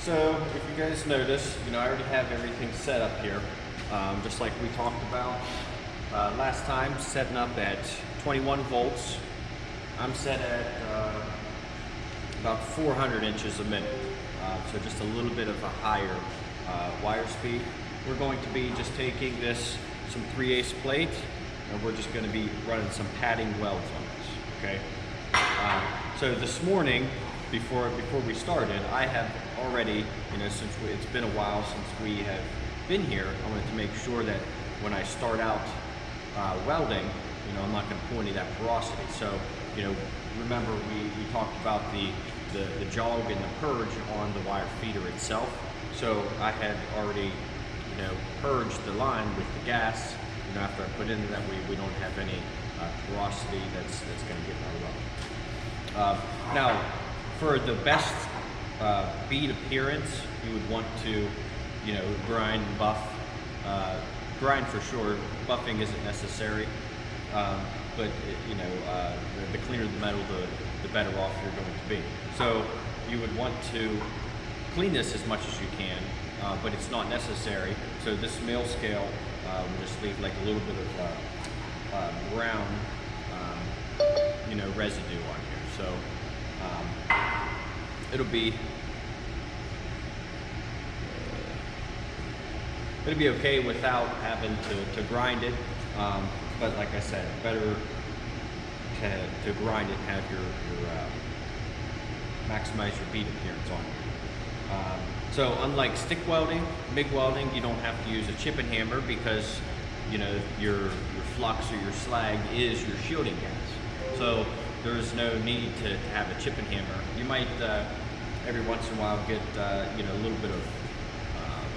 So if you guys notice, I already have everything set up here, just like we talked about last time, setting up at 21 volts. I'm set at about 400 inches a minute, so just a little bit of a higher wire speed. We're going to be just taking some 3/8 plate, and we're just going to be running some padding welds on this, okay? So this morning, before we started, I have already, since it's been a while since we have been here, I wanted to make sure that when I start out welding, I'm not going to pull any of that porosity. So, remember we talked about the jog and the purge on the wire feeder itself. So I had already, purged the line with the gas, after I put in that we don't have any porosity that's going to get in our weld. Now, for the best bead appearance, you would want to, grind and buff. Grind for sure, buffing isn't necessary, but the cleaner the metal, the better off you're going to be. So you would want to clean this as much as you can, but it's not necessary. So this mill scale will just leave like a little bit of brown, residue on here. So it'll be okay without having to grind it, but like I said, better to grind it and have your maximize your bead appearance on it. So unlike stick welding, MIG welding, you don't have to use a chip and hammer because your flux or your slag is your shielding gas. So there's no need to have a chip and hammer. You might every once in a while get a little bit of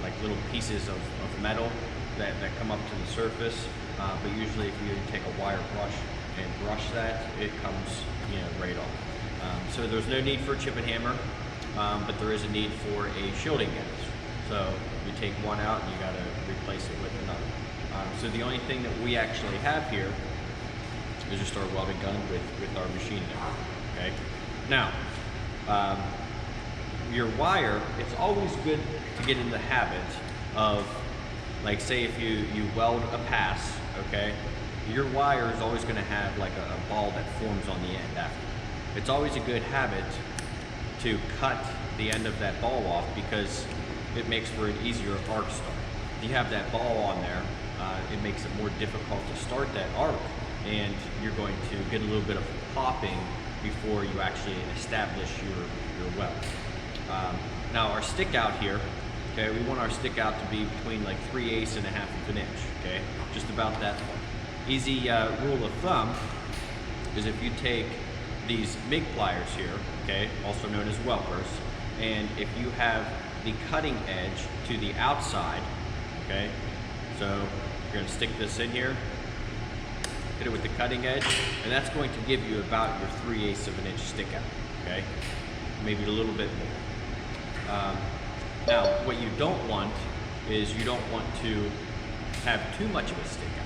like little pieces of metal that come up to the surface, but usually if you take a wire brush and brush that, it comes right off. So there's no need for a chip and hammer, but there is a need for a shielding gas. So you take one out and you got to replace it with another. So the only thing that we actually have here is just our welding gun with our machine there. Okay. Now, your wire, it's always good to get in the habit of, like, say if you weld a pass, okay, your wire is always going to have like a ball that forms on the end after. It's always a good habit to cut the end of that ball off because it makes for an easier arc start. If you have that ball on there, it makes it more difficult to start that arc, and you're going to get a little bit of popping before you actually establish your weld. Now our stick out here, okay, we want our stick out to be between like 3/8 and 1/2 of an inch, okay, just about that far. Easy rule of thumb is if you take these MIG pliers here, okay, also known as Welpers, and if you have the cutting edge to the outside, okay, so you're going to stick this in here, hit it with the cutting edge, and that's going to give you about your 3/8 of an inch stick out, okay, maybe a little bit more. Now, what you don't want is you don't want to have too much of a stick out.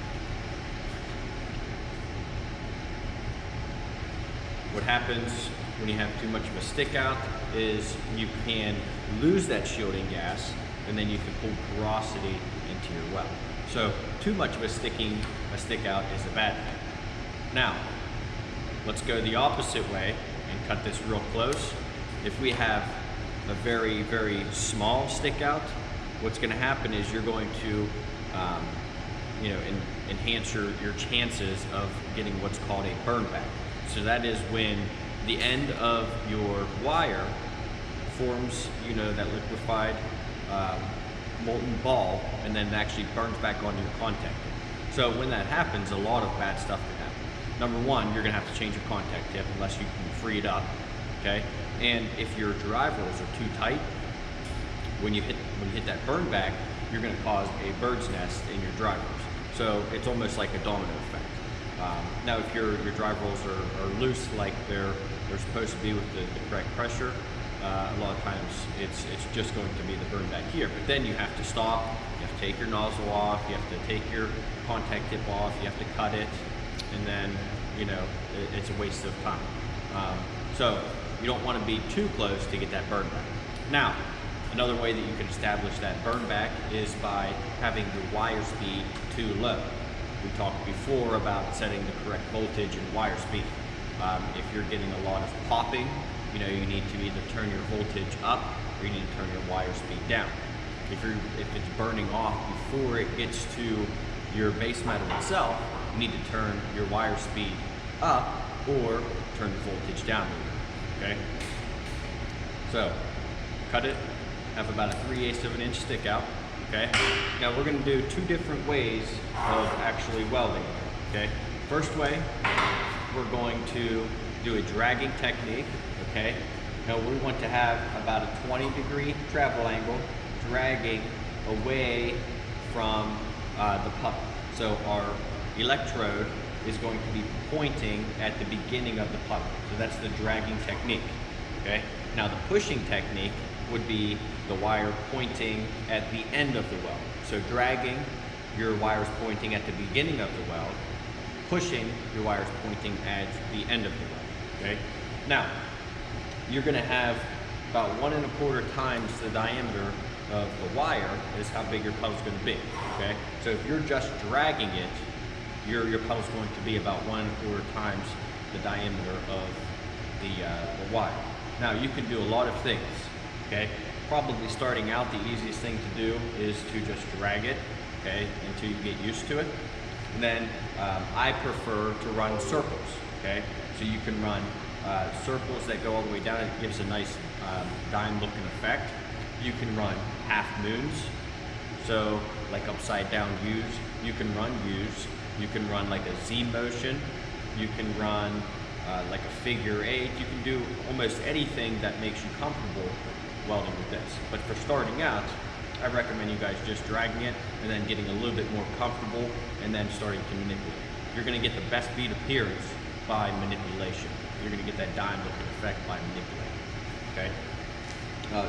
What happens when you have too much of a stick out is you can lose that shielding gas, and then you can pull porosity into your weld. So too much of a stick out is a bad thing. Now, let's go the opposite way and cut this real close. If we have a very, very small stick out, what's going to happen is you're going to enhance your chances of getting what's called a burn back. So that is when the end of your wire forms that liquefied molten ball, and then it actually burns back onto your contactor. So when that happens, a lot of bad stuff can happen. Number one, you're going to have to change your contact tip unless you can free it up, okay? And if your drive rolls are too tight, when you hit that burn back, you're going to cause a bird's nest in your drive rolls. So it's almost like a domino effect. Now, if your drive rolls are loose, like they're supposed to be with the correct pressure, a lot of times it's just going to be the burn back here. But then you have to stop, you have to take your nozzle off, you have to take your contact tip off, you have to cut it, and then it's a waste of time. So you don't want to be too close to get that burn back. Now, Another way that you can establish that burn back is by having your wire speed too low. We talked before about setting the correct voltage and wire speed. If you're getting a lot of popping, you need to either turn your voltage up or you need to turn your wire speed down. If it's burning off before it gets to your base metal itself, you need to turn your wire speed up or turn the voltage down a little, okay? So, cut it, have about a 3/8 of an inch stick out, okay? Now we're gonna do two different ways of actually welding, okay? First way, we're going to do a dragging technique, okay? Now we want to have about a 20-degree travel angle, dragging away from the puck. So our electrode is going to be pointing at the beginning of the puck. So that's the dragging technique, okay? Now the pushing technique would be the wire pointing at the end of the weld. So dragging, your wires pointing at the beginning of the weld, pushing, your wires pointing at the end of the weld, okay? Now, you're gonna have about 1 1/4 times the diameter of the wire is how big your puddle's gonna be, okay? So if you're just dragging it, your puddle's going to be about 1 1/4 times the diameter of the wire. Now you can do a lot of things, okay? Probably starting out, the easiest thing to do is to just drag it, okay, until you get used to it. And then I prefer to run circles, okay? So you can run circles that go all the way down. It gives a nice dime looking effect. You can run half moons, so like upside down U's. You can run U's. You can run like a Z motion. You can run like a figure 8. You can do almost anything that makes you comfortable welding with this. But for starting out, I recommend you guys just dragging it and then getting a little bit more comfortable and then starting to manipulate. You're gonna get the best bead appearance by manipulation. You're gonna get that dime looking effect by manipulating, okay?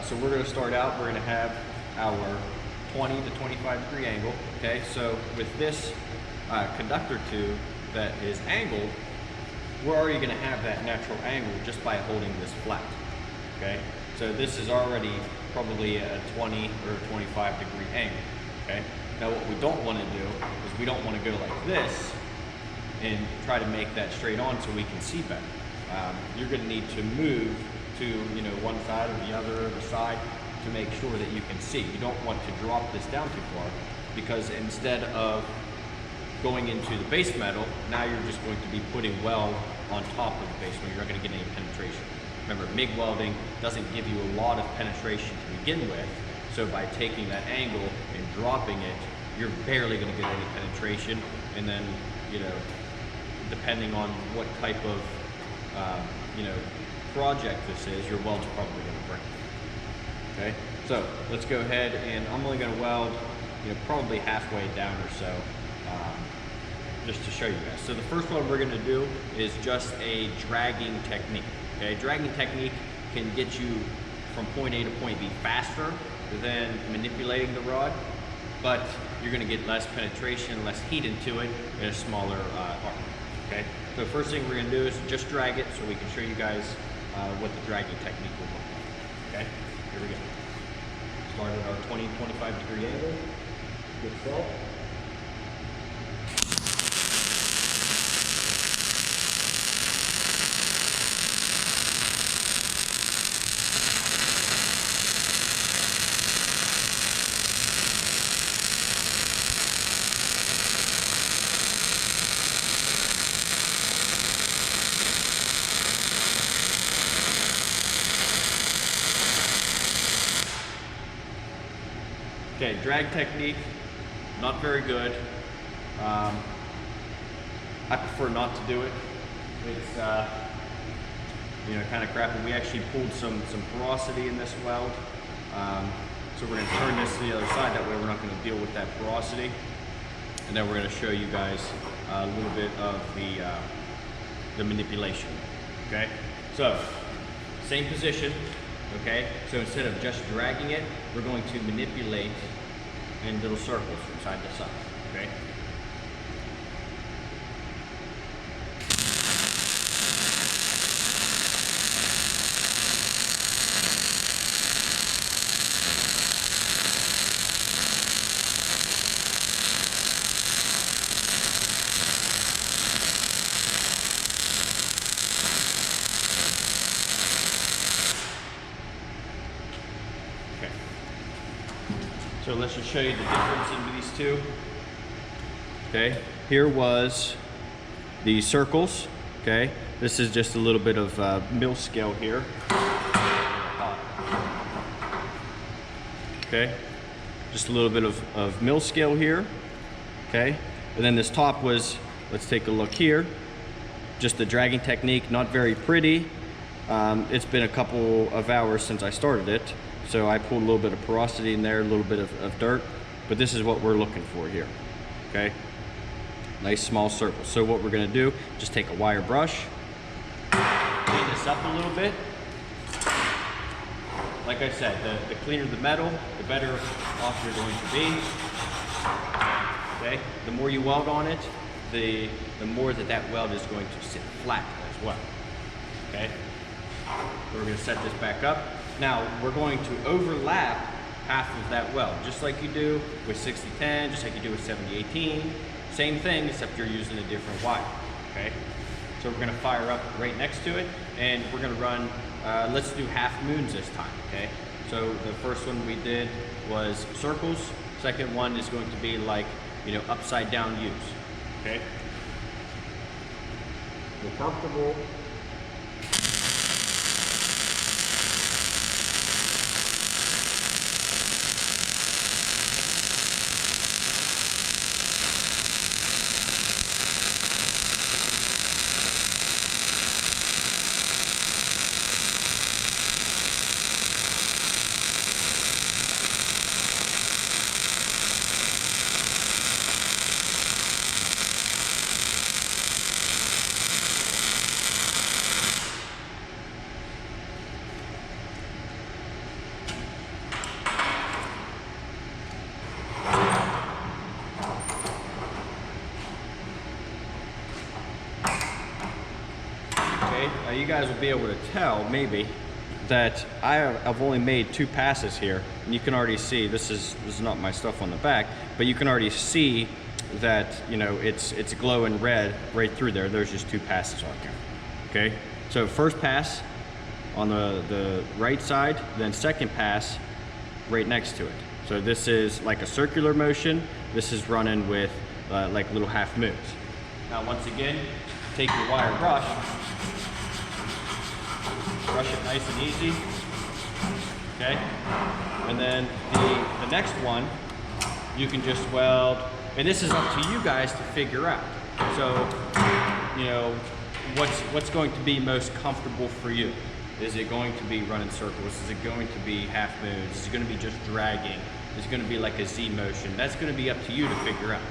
So we're gonna start out, we're gonna have our 20 to 25-degree angle, okay? So with this conductor tube that is angled, we're already gonna have that natural angle just by holding this flat, okay? So this is already probably a 20 or 25-degree angle, okay? Now what we don't wanna do is we don't wanna go like this and try to make that straight on so we can see better. You're gonna need to move to one side or the other, or the side, to make sure that you can see. You don't want to drop this down too far, because instead of going into the base metal, now you're just going to be putting weld on top of the base metal. You're not gonna get any penetration. Remember, MIG welding doesn't give you a lot of penetration to begin with, so by taking that angle and dropping it, you're barely gonna get any penetration, and then, depending on what type of, project this is, your weld's probably gonna break. Okay, so let's go ahead, and I'm only gonna weld, probably halfway down or so, just to show you guys. So the first one we're gonna do is just a dragging technique. Okay, dragging technique can get you from point A to point B faster than manipulating the rod, but you're gonna get less penetration, less heat into it, and a smaller arc. Okay, so the first thing we're gonna do is just drag it so we can show you guys what the dragging technique will look like. Okay, here we go. Start at our 20-25-degree angle. Get set. Okay, drag technique, not very good. I prefer not to do it. It's kind of crappy. We actually pulled some porosity in this weld, so we're going to turn this to the other side. That way, we're not going to deal with that porosity. And then we're going to show you guys a little bit of the manipulation. Okay, so same position. Okay, so instead of just dragging it, we're going to manipulate in little circles from side to side. Okay. So let's just show you the difference in these two. Okay, here was the circles. Okay, this is just a little bit of mill scale here. Okay, just a little bit of mill scale here. Okay, and then this top was, let's take a look here, just the dragging technique, not very pretty. It's been a couple of hours since I started it, so I pulled a little bit of porosity in there, a little bit of dirt, but this is what we're looking for here. Okay, nice small circles. So what we're gonna do, just take a wire brush, clean this up a little bit. Like I said, the cleaner the metal, the better off you're going to be. Okay, the more you weld on it, the more that weld is going to sit flat as well. Okay, so we're going to set this back up. Now we're going to overlap half of that weld, just like you do with 6010, just like you do with 7018. Same thing, except you're using a different wire. Okay, so we're going to fire up right next to it, and we're going to run. Let's do half moons this time. Okay, so the first one we did was circles. Second one is going to be like, you know, upside down U's. Okay, you're comfortable. You guys will be able to tell, maybe, that I've only made 2 passes here, and you can already see this is not my stuff on the back, but you can already see that, you know, it's glowing red right through there. There's just 2 passes on there. Okay, so first pass on the right side, then second pass right next to it. So this is like a circular motion. This is running with like little half moons. Now once again, take your wire brush. Brush it nice and easy, okay? And then the next one, you can just weld, and this is up to you guys to figure out. So, you know, what's going to be most comfortable for you? Is it going to be running circles? Is it going to be half moons? Is it going to be just dragging? Is it going to be like a Z motion? That's going to be up to you to figure out.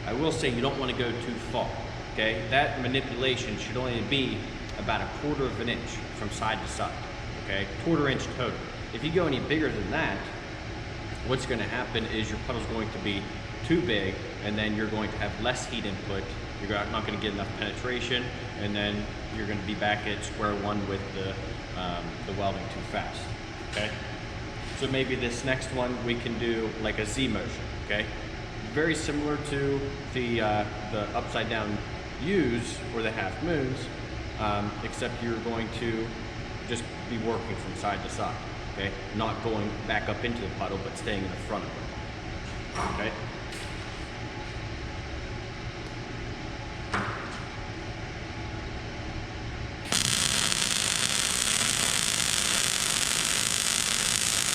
I will say you don't want to go too far, okay? That manipulation should only be about 1/4 of an inch from side to side, okay? 1/4 inch total. If you go any bigger than that, what's going to happen is your puddle's going to be too big, and then you're going to have less heat input. You're not going to get enough penetration, and then you're going to be back at square one with the welding too fast, okay? So maybe this next one we can do like a Z motion, okay? Very similar to the upside down U's or the half moons. Except you're going to just be working from side to side, okay? Not going back up into the puddle, but staying in the front of it, okay?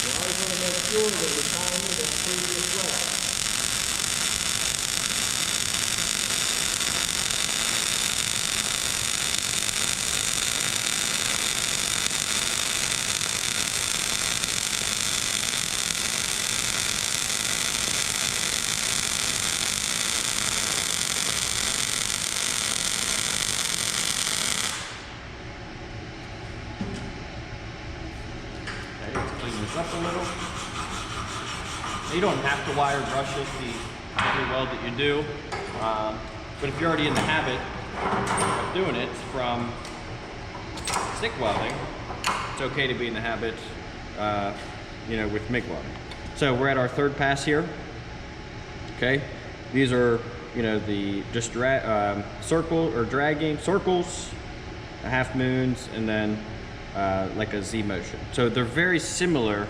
You always want to make sure that you're timing that previous weld. Up a little. You don't have to wire brush it every weld that you do, but if you're already in the habit of doing it from stick welding, it's okay to be in the habit, you know, with MIG welding. So we're at our 3rd pass here. Okay, these are, you know, the just circle or dragging circles, half moons, and then like a Z motion. So they're very similar,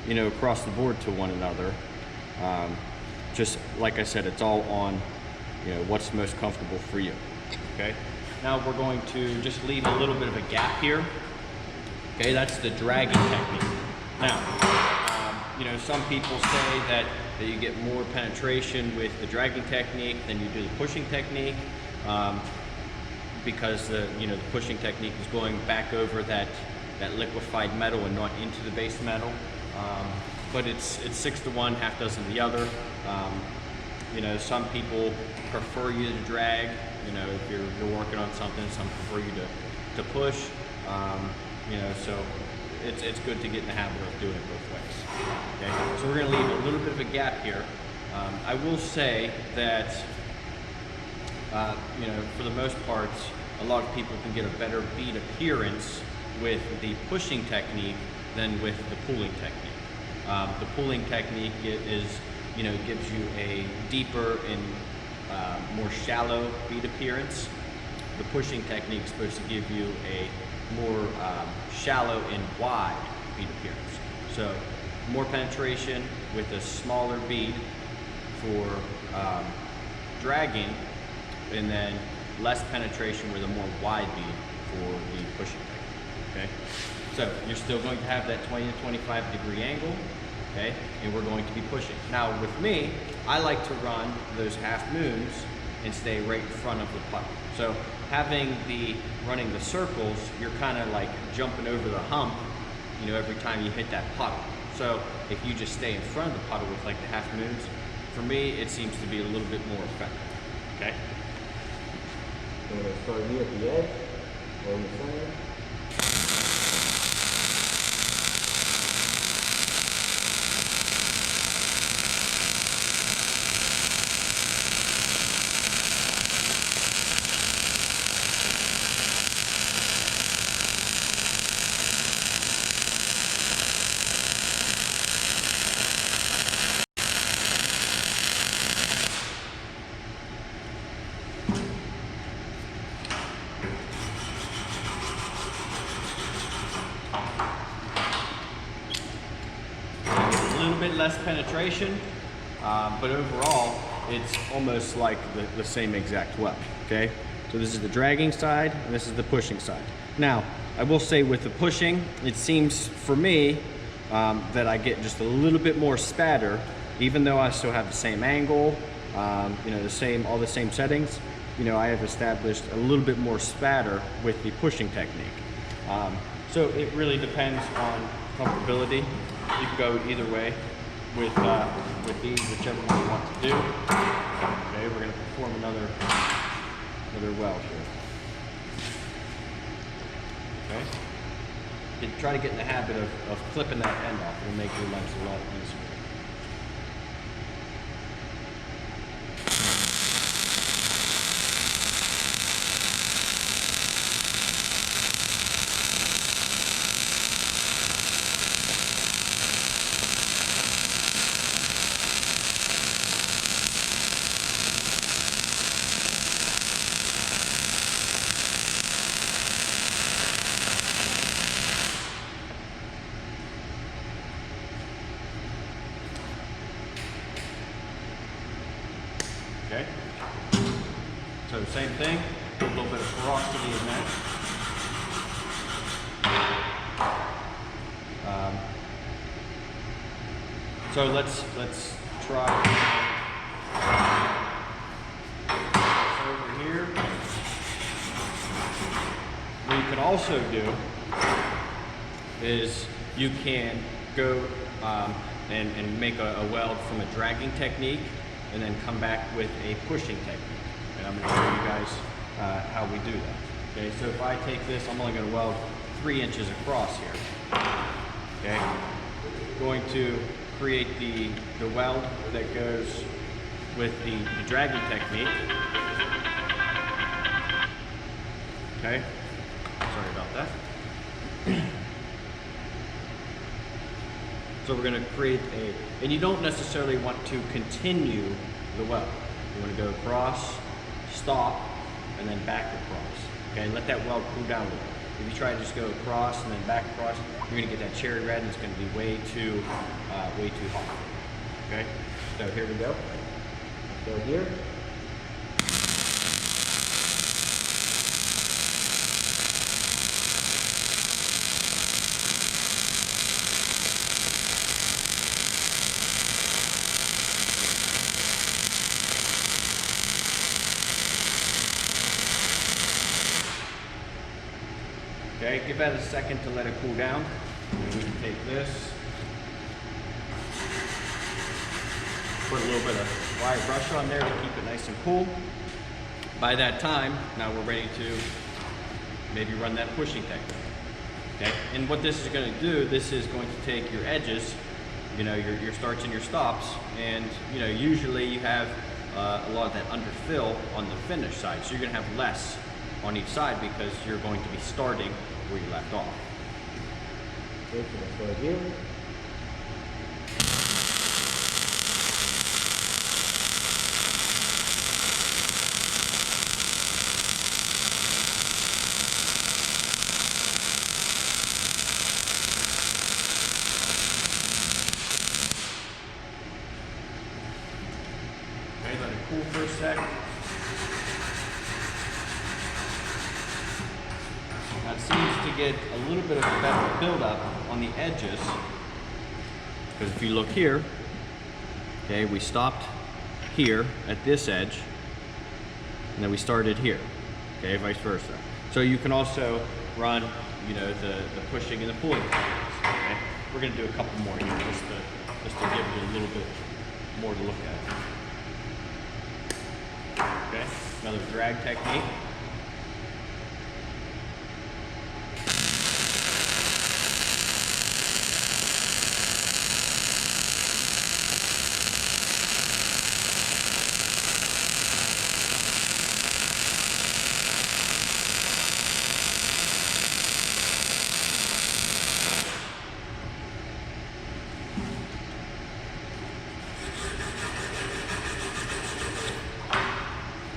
you know, across the board to one another. Just like I said, it's all on, you know, what's most comfortable for you. Okay. Now we're going to just leave a little bit of a gap here. Okay, that's the dragging technique. Now, you know, some people say that you get more penetration with the dragging technique than you do the pushing technique, because the pushing technique is going back over that liquefied metal and not into the base metal. But it's 6 to 1, half dozen the other. You know, some people prefer you to drag. You know, if you're working on something, some prefer you to push. You know, so it's good to get in the habit of doing it both ways. Okay, so we're going to leave a little bit of a gap here. I will say that you know, for the most part, a lot of people can get a better bead appearance with the pushing technique than with the pulling technique. The pulling technique is, you know, gives you a deeper and more shallow bead appearance. The pushing technique is supposed to give you a more shallow and wide bead appearance. So more penetration with a smaller bead for dragging, and then less penetration with a more wide bead for the pushing technique. Okay, so you're still going to have that 20 to 25 degree angle. Okay, and we're going to be pushing. Now with me, I like to run those half moons and stay right in front of the puddle. So running the circles, you're kind of like jumping over the hump, you know, every time you hit that puddle. So if you just stay in front of the puddle with like the half moons, for me, it seems to be a little bit more effective. Okay. So start here at the edge or in the center. A little bit less penetration, but overall it's almost like the same exact weld. Okay, so this is the dragging side and this is the pushing side. Now I will say with the pushing, it seems for me that I get just a little bit more spatter, even though I still have the same angle, you know, all the same settings. You know, I have established a little bit more spatter with the pushing technique. So it really depends on comfortability. You can go either way with these, whichever one you want to do. Okay, we're going to perform another weld here. Okay. Try to get in the habit of clipping that end off. It'll make your lens a lot easier. Okay, so same thing, a little bit of porosity in that. So let's try over here. What you can also do is you can go and make a weld from a dragging technique and then come back with a pushing technique. And I'm going to show you guys how we do that. Okay, so if I take this, I'm only going to weld 3 inches across here. Okay, going to create the weld that goes with the dragging technique. Okay, sorry about that. So we're going to create and you don't necessarily want to continue the weld. You want to go across, stop, and then back across. Okay, let that weld cool down a little. If you try to just go across and then back across, you're going to get that cherry red, and it's going to be way too hot. Okay, So here we go. So here. Okay, give that a second to let it cool down. And we can take this, put a little bit of wire brush on there to keep it nice and cool. By that time, now we're ready to maybe run that pushing technique. Okay, and what this is going to do, this is going to take your edges, you know, your starts and your stops, and you know, usually you have a lot of that underfill on the finish side, so you're going to have less on each side because you're going to be starting where you left off. Okay, so let's go here. Okay, let it cool for a sec. Now it seems to get a little bit of a better buildup on the edges, because if you look here, okay, we stopped here at this edge, and then we started here, okay, vice versa. So you can also run, you know, the pushing and the pulling techniques, okay? We're going to do a couple more here just to give you a little bit more to look at. Okay, another drag technique.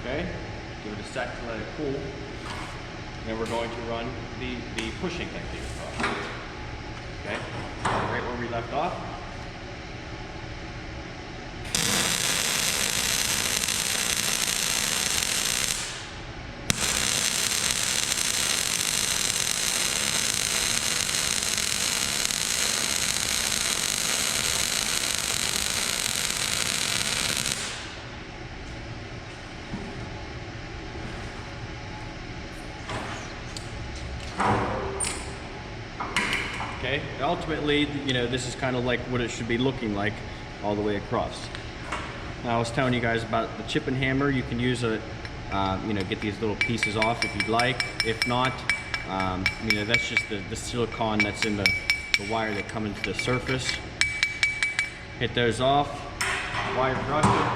Okay, give it a sec to let it cool. Then we're going to run the pushing technique. Okay, right where we left off. Okay, ultimately, you know, this is kind of like what it should be looking like all the way across. Now, I was telling you guys about the chip and hammer. You can use a, you know, get these little pieces off if you'd like. If not, you know, that's just the silicone that's in the wire that come into the surface. Hit those off, wire brush it.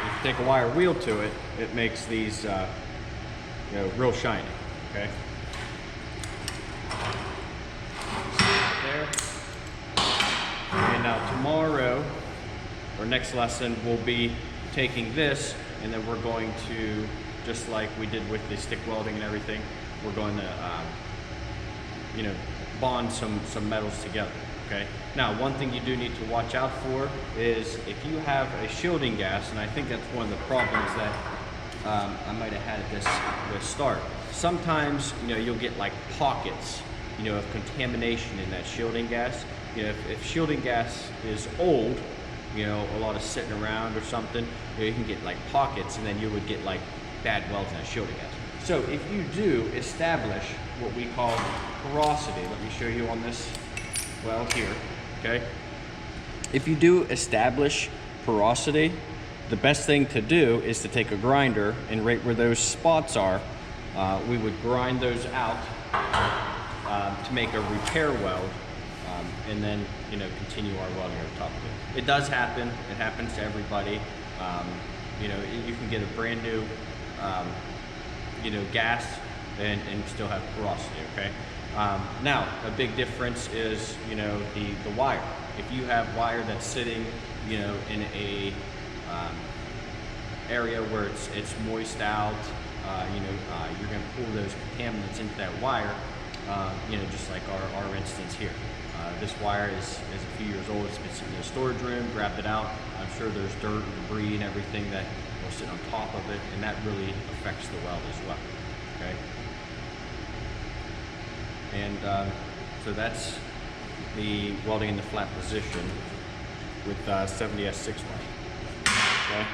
If you take a wire wheel to it, it makes these, you know, real shiny, okay? There. And now tomorrow, or next lesson, we'll be taking this, and then we're going to, just like we did with the stick welding and everything, we're going to, you know, bond some metals together, okay? Now, one thing you do need to watch out for is if you have a shielding gas, and I think that's one of the problems that I might have had at this start. Sometimes, you know, you'll get like pockets, you know, of contamination in that shielding gas. You know, if shielding gas is old, you know, a lot of sitting around or something, you know, you can get like pockets, and then you would get like bad welds in that shielding gas. So if you do establish what we call porosity, let me show you on this weld here, okay? If you do establish porosity, the best thing to do is to take a grinder, and right where those spots are, we would grind those out to make a repair weld, and then, you know, continue our welding over top of it. It does happen. It happens to everybody. You know, you can get a brand new, you know, gas and still have porosity, okay? Now, a big difference is, you know, the wire. If you have wire that's sitting, you know, in a area where it's moist out, you know, you're going to pull those contaminants into that wire. just like our instance here. This wire is a few years old. It's been sitting in a storage room, grabbed it out. I'm sure there's dirt and debris and everything that will sit on top of it, and that really affects the weld as well, okay? And so that's the welding in the flat position with 70S6 wire, okay?